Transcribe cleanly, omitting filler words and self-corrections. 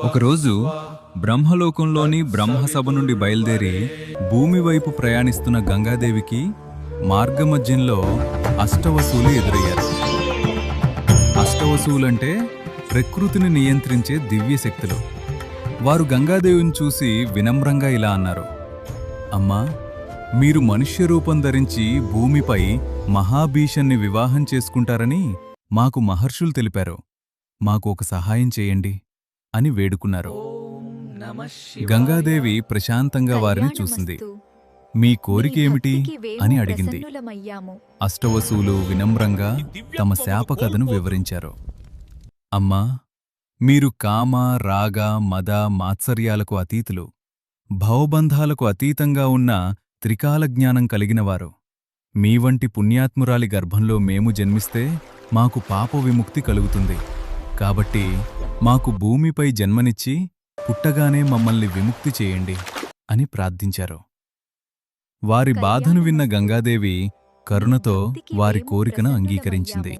ఒకరోజు బ్రహ్మలోకంలోని బ్రహ్మసభ నుండి బయలుదేరి భూమి వైపు ప్రయాణిస్తున్న గంగాదేవికి మార్గమధ్యంలో అష్టవసువులు ఎదురయ్యారు. అష్టవసువులంటే ప్రకృతిని నియంత్రించే దివ్య శక్తులు. వారు గంగాదేవిని చూసి వినమ్రంగా ఇలా అన్నారు: అమ్మా, మీరు మనుష్య రూపం ధరించి భూమిపై మహాభీషన్ని వివాహం చేసుకుంటారని మాకు మహర్షులు తెలిపారు. మాకు ఒక సహాయం చేయండి అని వేడుకున్నారు. గంగాదేవి ప్రశాంతంగా వారిని చూసింది. మీ కోరిక ఏమిటి అని అడిగింది. అష్టవసువులు వినమ్రంగా తమ శాపకథను వివరించారు. అమ్మా, మీరు కామ, రాగ, మద, మాత్సర్యాలకు అతీతులు. భవబంధాలకు అతీతంగా ఉన్న త్రికాల జ్ఞానం కలిగినవారు. మీ వంటి పుణ్యాత్మురాలి గర్భంలో మేము జన్మిస్తే మాకు పాప విముక్తి కలుగుతుంది. కాబట్టి మాకు భూమిపై జన్మనిచ్చి పుట్టగానే మమ్మల్ని విముక్తి చేయండి అని ప్రార్థించారు. వారి బాధను విన్న గంగాదేవి కరుణతో వారి కోరికను అంగీకరించింది.